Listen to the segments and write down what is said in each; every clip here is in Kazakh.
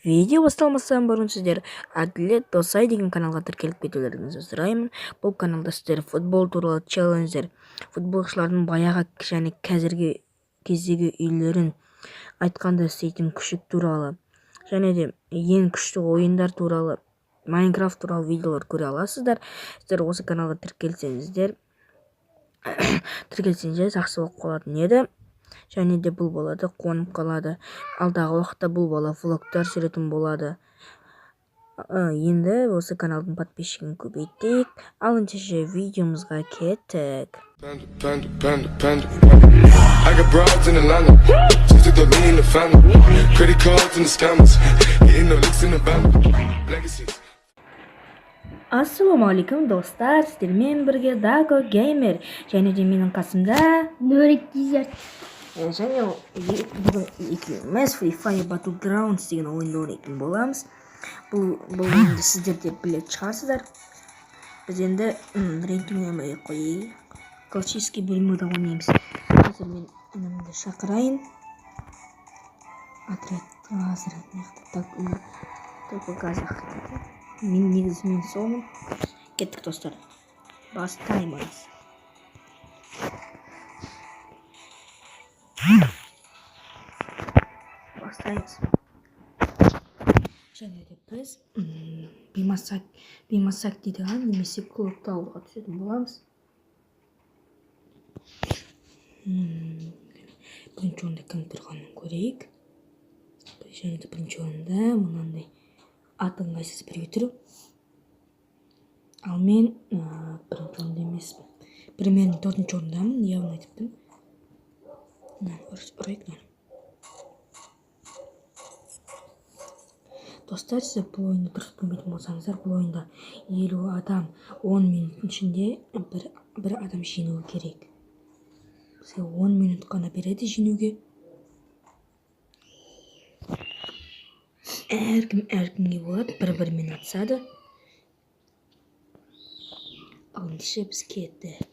Видео басталмастан бұрын сіздер Әділет Досай деген каналға тіркеліп кетулеріңізді сұраймын. Бұл каналда сіздер футбол туралы челлендждер, футболшылардың баяғы және қазіргі кездегі үйлерін, айтқанда істейтін күшік туралы, және де ең күшті ойындар туралы, Майнкрафт туралы видеолар көре аласыздар. Сіздер осы каналға тіркелсеңіздер жақсы болып қалатын еді. Және де бұл болады, қонып қалады. Алдағы уақытта бұл бала влогтар түсіретін болады. Енді осы каналдың подписчигін көбейтейік. Ал ендеше видеомызға кеттік. Ассалаумағалейкум достар, сіздермен бірге Даго Геймер, және де менің қасымда Нурик Дизерт. және бүгін екеуміз Free Fire Battlegrounds деген ойынды ойнайтын боламыз. Бұл ойынды сіздер де білетін шығарсыздар. Біз енді рейтингіне қойайық. Классический бөлімді ойнаймыз. Қазір мен інімді шақырайын. Только казах. Мен негізі солмын. Кеттік достар. Бастаймыз. Және де біз беймасак дейді немесе клубты алуға түсетін боламыз. Бірінші орында кім тұрғанын көрейік. Және де бірінші орында мынандай атын қайсысы біреу тұру. Ал мен бірінші орында емеспін. Примерно 4-ші орындамын, явно айтыппын. Ұрайық. Достар, сіз бұл ойынды дұрыс білмейтін болсаңыздар, бұл ойында 50 адам 10 минуттың ішінде бір адам жеңуі керек. Бізге 10 минут қана береді жеңуге. Әркімге болады, бір-бірімен атысады. Ал ендеше біз кеттік.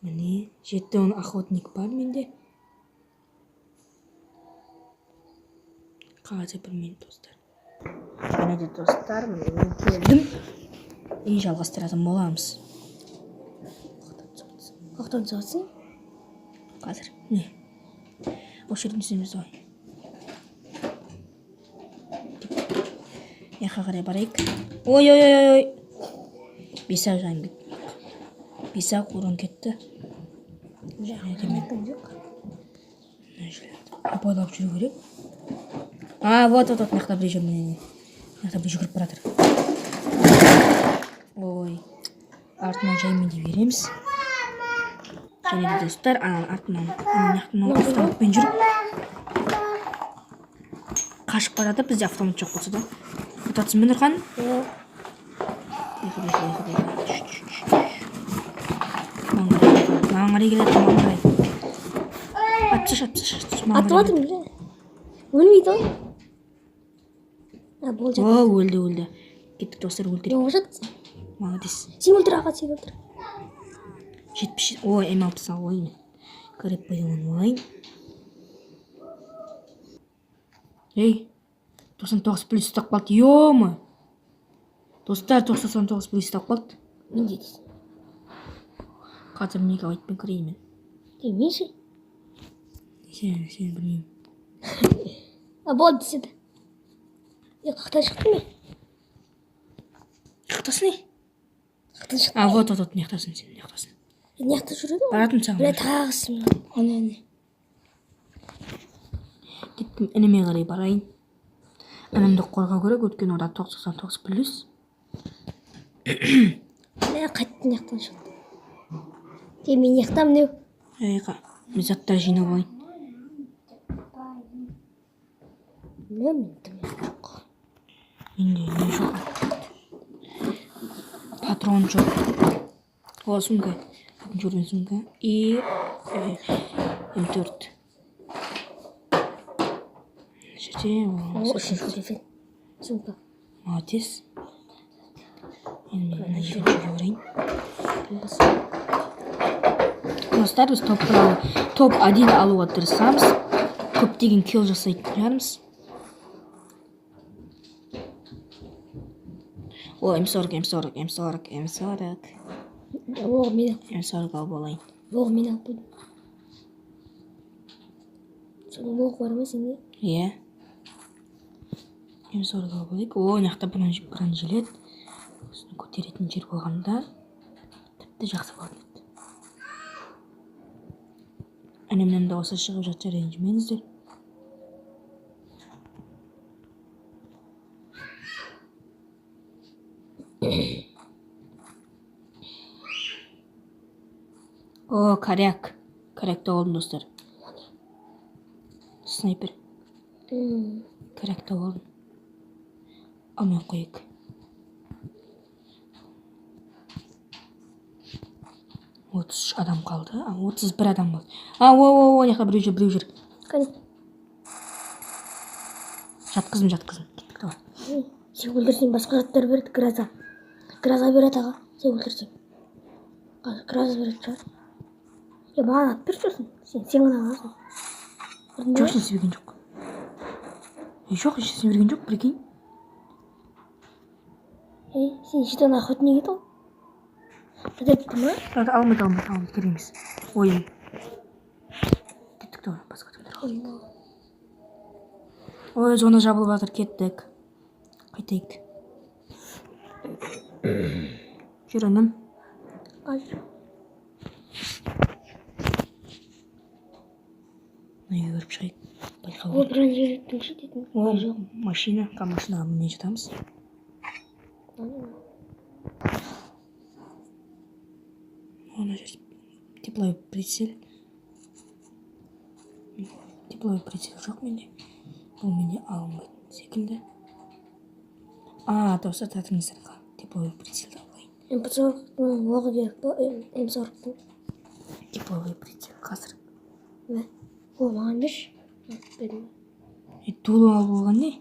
Міне, 7 охотник бар менде. Қазір 1 минут достар. Және де достар, мен келдім. И жалғастыратын боламыз. Қақтан соғысын? Қазір. Не? Осы жердің түсеміз ғой. Яқа қарай барайық. Ой. Бесақ жайым кетті. Бесақ урон кетті. Және де мен бойлап жүру керек. Вот, мақта бір жүрмін. Мақта бір жүгіріп баратыр. Ой, артынан жаймен де береміз. Және де достар, артынан автоматпен жүріп қашып барады. Бізде автомат жоқ болса да. Ұтатсын мен ұрған? Маған қарай келеді, маған қарай. Атсыш. Атыватырмын бе? Өлмейді ғой? Бол жатыр. Өлді. Кеттік достар, өлтіріп. Жоғы жатсың? Молодец. Сен өлтір, аға, сен өлтір. 70. Ой, М60 алайын. Көріп байлығын олайын. Ей, 99 плюс ұстақ қалды. Йома! Достар, 99 плюс ұстақ қалды. Мен дейсіз. Қазір неге айтпен кірейін мен. Демейші? Сен білмеймін. Болды деседі. Қақтан шықтың ба? Қақтасын не? Қақтан шықтың ба? Вот, неқтасын сен, неқтасын. Неқта жүреді ма? Баратын саған. Бля, тағысың. Оны. Кеттім, ініме қарай барайын. Інімді қорғау керек, өткен ода 99 плюс. Бля, қайтты неқтан шықты. Мен неқтам неу? Мен заттар жинап алайын. Мен неқтам. Менде не жоқ. Патрон жоқ. О, сумка. Жүрген сумка. И М4. Жерде. Сумка. Молодец. Мен жерге орайын. Достар, біз топ 1 алуға тырысамыз. көптеген килл жасайтын шығармыз. О, М40. Оғы мен М40 алып алайын. алып қойдым. Соның оғы бар ма сенде? Иә. М40 алып алайық. О, мынақта бронежилет. Осыны көтеретін жер болғанда тіпті жақсы болатын еді. Әнемнен дауысы шығып жатса ренжімеңіздер. О, коряк. Корякты алдым, достар. Снайпер. Корякты алдым. Алмай қойық. Отыз адам қалды. 31 адам қалды. О, яқта біреу жүр. Қане? Жатқызым. Кеттік, давай. Сен өлтірсең басқа заттар береді, граза. Граза береді аға, сен өлтірсең. Граза береді шығар. Маған ат берші сосын. Сен ғана аласың. Жоқ, сен берген жоқ. Жоқ, сен берген жоқ, прикинь. Сен жетен охотник еді ғой. Кетті ма? Алмайды, керемес. Ой. Кеттік, давай, басқа тәмдер. Ой, зона жабылып жатыр, кеттік. Қайтайық. Жүр, інім. Үйге кіріп шығайық. О, бронежилеттің ше дейтін. О, машинаға міне жатамыз. Ona тепловой прицел. Тепловой прицел жоқ менде. Бұл менде алынбайтын секілді. Достар, татыңыздар. Тепловой прицелді алайын. М40-ның оғы керек па? М40-ның. Тепловой прицел қазір. О, маған берші. Дулы алып болған не?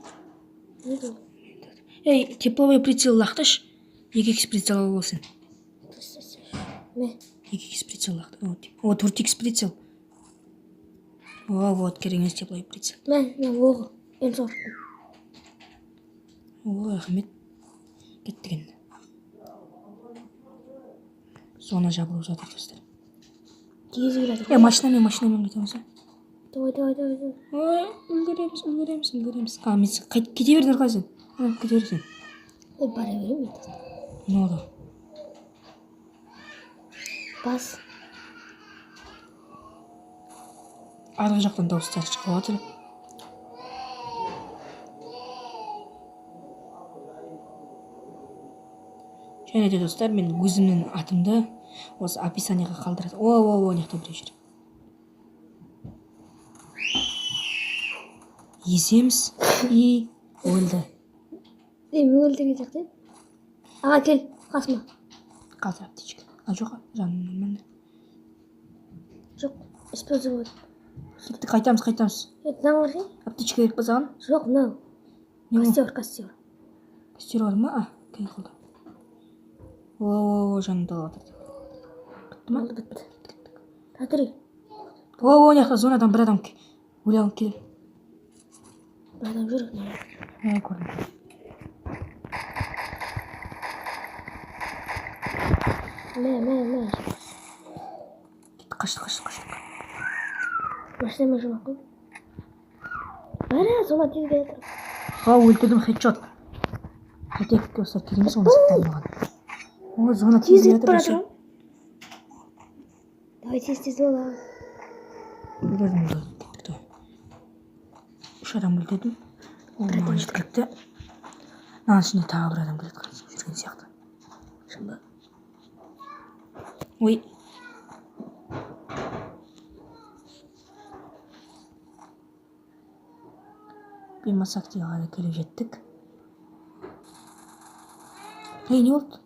Не дулы? Тепловой прицел лақтыш. 2х прицел алып болсын. Не? 2х прицел лақты. О, 4х прицел. О, вот, кереңіз тепловой прицел. Мен оғы. М40-ның. О, рахмет. Кеттік енді. Зона жабылып жатыр, достар. Тегіз келеді. Машинамен кетеміз. Давай. Ой, үлгереміз. Мен кете бердіңдер қай сен? Кете берсен. Бара берем мен. Не oldu? Бас. Арғы жақтан дауыстар шығып жатыр. Және де достар, мен өзімнің атымды осы описанияға қалдырады. О, неқта біреу жүр. Еземіз и өлді. Мен өлтірген сияқты. Аға кел, қасыма. Қазір аптечка. Жоқ, жаным нормально. Жоқ, использовать. Кеттік, қайтамыз. Мынау бар ше? Аптечка керек па саған? Жоқ, мынау. Костер. Костер бар ма? Кел қолда. О, жаным талап жатыр. Бітті ма? Бітті. Татыры. О, неқта зонадан бір адам өлең кел. Bir adam жүріп. Көрдім. Мә. Қаштық. Машинама жұмақ қой. Бәрі, сома тез келе тұрып. Өлтірдім, хедшот. Қайтайық, достар, керемес оны сақтап маған. О, зона тез келе тұрып. Давай тез бол. Өлтірдім. Үш адам өлтірдім. Ол маған жеткілікті. Маған ішінде тағы бір адам келеді, жүрген сияқты. Шынба. Ой. Беймасақтыға қарай келіп жеттік. Не болды?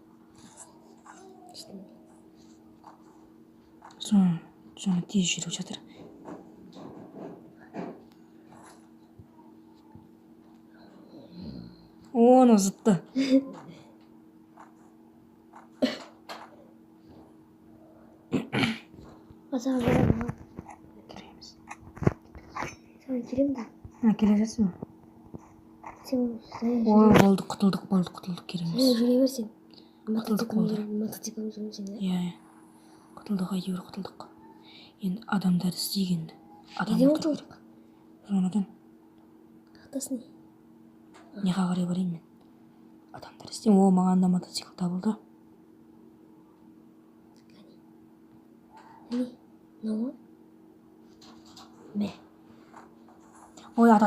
Соны тез жүріп жатыр. Оны зытты. Азаға барам. Кереміз. Сен келем да. Келе жатсың ба? Сен Ой, болды, құтылдық кереміз. жүре берсең. Құтылдық болды. Мотоцикл жүрсең. Иә. Құтылдық, әйтеуір құтылдық. Енді адамдар іздегенді. Неден құтылдық? Жонадан. Қақтасын. Неға қарай барайын мен? Адамдар іздейм. О, маған да мотоцикл табылды. Әне, мынау ма? Мә. Ой, ата.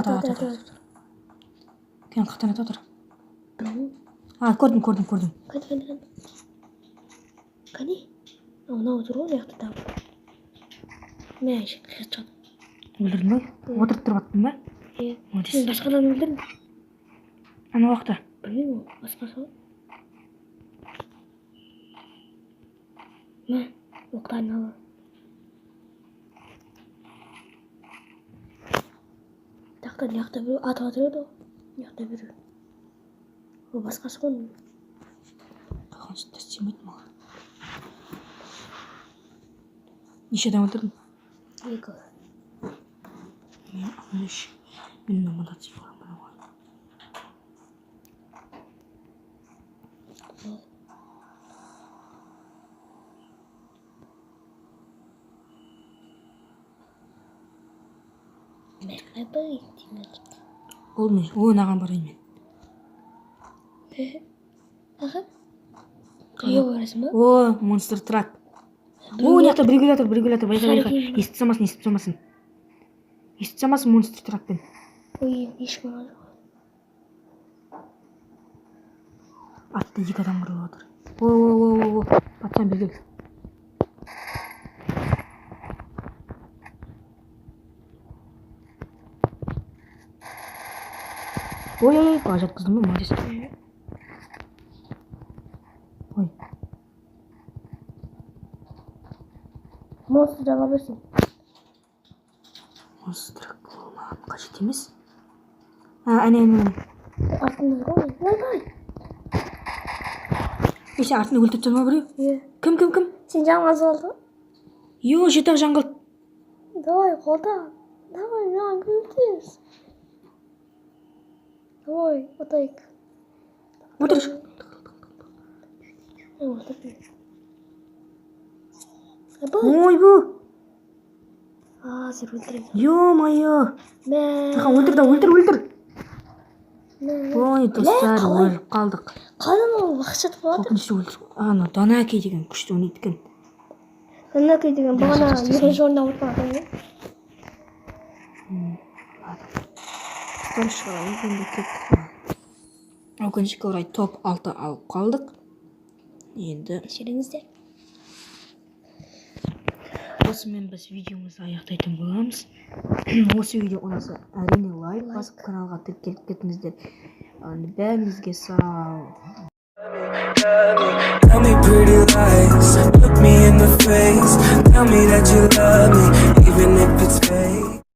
Кен қақтан ата отыр. Көрдім. Қане. Мынау отыр ғой, яқты табы. Мә, шығады. Өлдірдің бе? Отырып тұрып аттың ба? Мен басқадан өлдірдім. Ана уақытта? Білмеймін ол, басқасы ғой. Мә, оқтарын ала. Тақтан яқта біреу атып атырады ғой. Яқта біреу. Ол басқасы ғой. Қалған сүтті істемейді маған. Неше адам отырдың? 2. Мен 3. Менің мотоцикл бар. Ол мен, ойнаған барайын мен. Аға? Қайға барасың ба? О, монстр трак. О, неқта регулятор, байқа. Естіп самасын. Монстр тракпен. Ой, ешкім ала жоқ. Атты 2 адам қырылып отыр. О, патсан бергел. Ой, бала жатқыздым ба, молодец. Ой. Монстр жаба берсін. Монстр маған қажет емес. Әне. Артында ғой. Ой. Сен артында өлтіріп тұрма біреу? Кім? Сен жаңғаз қалды? Йо, жетақ жаңғыл. Давай, қолда. Давай, маған көмектес. Давай, отайық. Отыр. Ой, бұ. Сен өлтірем. Ё-майо. Өлтір. Ой, достар, өліп қалдық. Қаным ол бақшат болады. Қорқынышты өлтір. Ана, Данаки деген күшті ойнайды екен. Данаки деген бағана екінші орында отырған екен. Қорқынышқа орай енді кеттік. Өкінішке орай топ 6 алып қалдық. Енді Кешіріңіздер. осымен біз видеомызды аяқтайтын боламыз. Осы видео ұнаса әрине лайк басып каналға тіркеліп кетіңіздер. Бәріңізге сау. Tell me pretty lies, look me in the face, tell me that you love me.